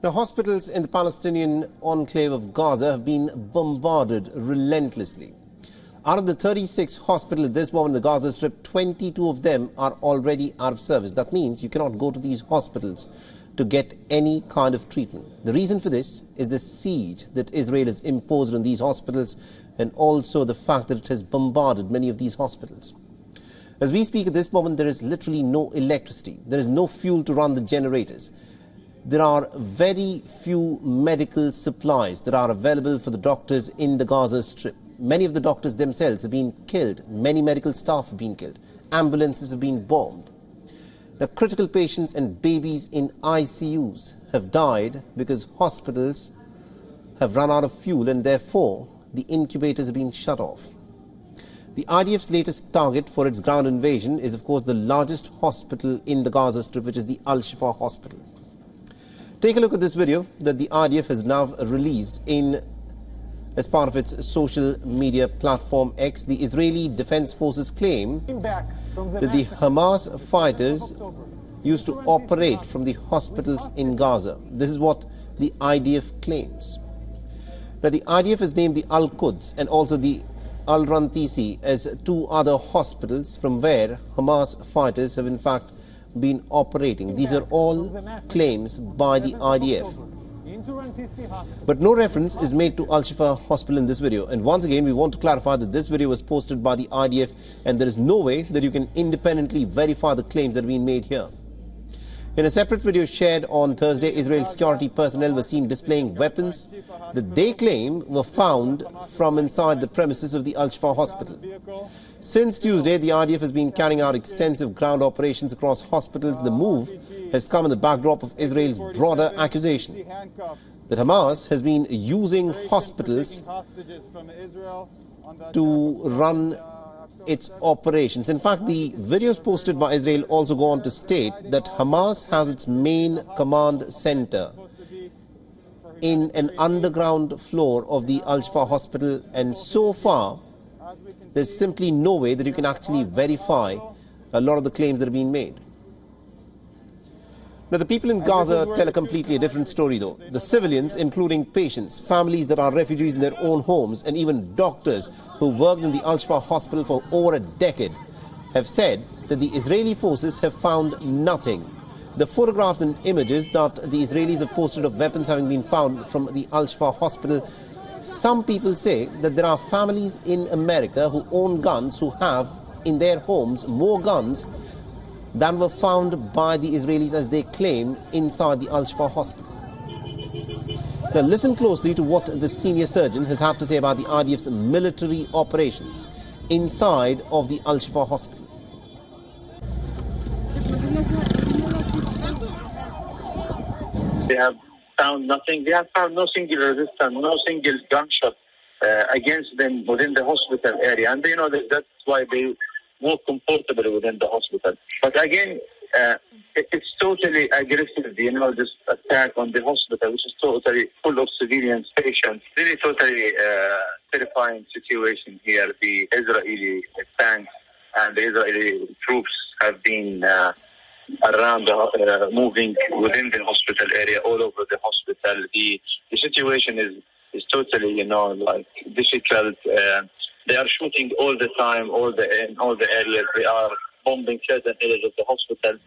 Now, hospitals in the Palestinian enclave of Gaza have been bombarded relentlessly. Out of the 36 hospitals at this moment in the Gaza Strip, 22 of them are already out of service. That means you cannot go to these hospitals to get any kind of treatment. The reason for this is the siege that Israel has imposed on these hospitals, and also the fact that it has bombarded many of these hospitals. As we speak at this moment, there is literally no electricity. There is no fuel to run the generators. There are very few medical supplies that are available for the doctors in the Gaza Strip. Many of the doctors themselves have been killed. Many medical staff have been killed. Ambulances have been bombed. The critical patients and babies in ICUs have died because hospitals have run out of fuel, and therefore the incubators have been shut off. The IDF's latest target for its ground invasion is, of course, the largest hospital in the Gaza Strip, which is the Al-Shifa hospital. Take a look at this video that the IDF has now released as part of its social media platform X. The Israeli Defense Forces claim that the Hamas fighters used to operate from the hospitals in Gaza. This is what the IDF claims. Now, the IDF has named the Al-Quds and also the Al-Rantisi as two other hospitals from where Hamas fighters have in fact been operating. These are all claims by the IDF. But no reference is made to Al-Shifa hospital in this video. And once again, we want to clarify that this video was posted by the IDF, and there is no way that you can independently verify the claims that are being made here. In a separate video shared on Thursday, Israel security personnel were seen displaying weapons that they claim were found from inside the premises of the Al-Shifa hospital. Since Tuesday, the IDF has been carrying out extensive ground operations across hospitals. The move has come in the backdrop of Israel's broader accusation that Hamas has been using hospitals to run its operations. In fact, the videos posted by Israel also go on to state that Hamas has its main command center in an underground floor of the Al-Shifa hospital, and so far there's simply no way that you can actually verify a lot of the claims that are being made. Now, the people in Gaza tell a completely different story though. The civilians, including patients, families that are refugees in their own homes, and even doctors who worked in the Al-Shifa hospital for over a decade, have said that the Israeli forces have found nothing. The photographs and images that the Israelis have posted of weapons having been found from the Al-Shifa hospital, some people say that there are families in America who own guns, who have in their homes more guns than were found by the Israelis, as they claim, inside the Al-Shifa hospital. Now, listen closely to what the senior surgeon has had to say about the IDF's military operations inside of the Al-Shifa hospital. They have found nothing. They have found no single resistance, no single gunshot against them within the hospital area. And you know that's why they more comfortable within the hospital. But again, it's totally aggressive, you know, this attack on the hospital, which is totally full of civilian patients. Really totally terrifying situation here. The Israeli tanks and the Israeli troops have been around, moving within the hospital area, all over the hospital. The situation is totally, you know, like difficult. They are shooting all the time, in all the areas. They are bombing certain areas of the hospital.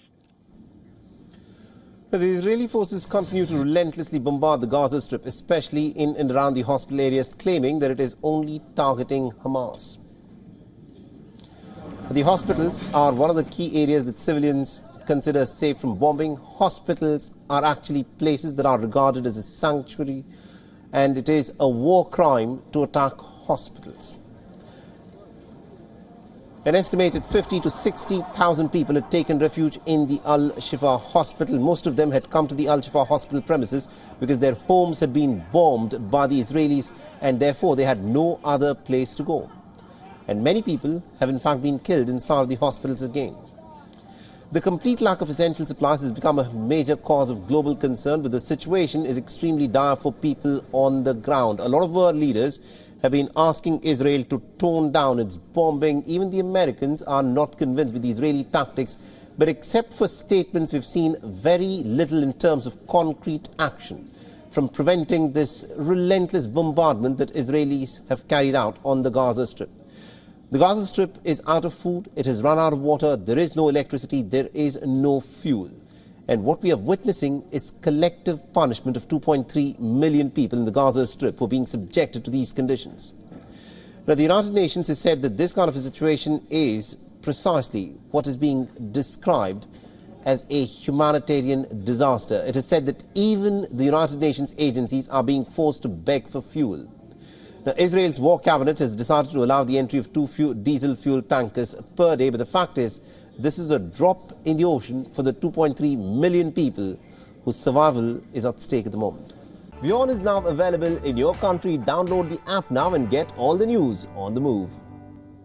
The Israeli forces continue to relentlessly bombard the Gaza Strip, especially in and around the hospital areas, claiming that it is only targeting Hamas. The hospitals are one of the key areas that civilians consider safe from bombing. Hospitals are actually places that are regarded as a sanctuary, and it is a war crime to attack hospitals. An estimated 50 to 60,000 people had taken refuge in the Al-Shifa hospital. Most of them had come to the Al-Shifa hospital premises because their homes had been bombed by the Israelis, and therefore they had no other place to go. And many people have in fact been killed inside the hospitals again. The complete lack of essential supplies has become a major cause of global concern, but the situation is extremely dire for people on the ground. A lot of world leaders have been asking Israel to tone down its bombing. Even the Americans are not convinced with the Israeli tactics But except for statements, we've seen very little in terms of concrete action from preventing this relentless bombardment that Israelis have carried out on the Gaza Strip. The Gaza Strip is out of food, it has run out of water, there is no electricity, there is no fuel. And what we are witnessing is collective punishment of 2.3 million people in the Gaza Strip who are being subjected to these conditions. Now, the United Nations has said that this kind of a situation is precisely what is being described as a humanitarian disaster. It has said that even the United Nations agencies are being forced to beg for fuel. Now, Israel's war cabinet has decided to allow the entry of 2 diesel fuel tankers per day, but the fact is, this is a drop in the ocean for the 2.3 million people whose survival is at stake at the moment. WION is now available in your country. Download the app now and get all the news on the move.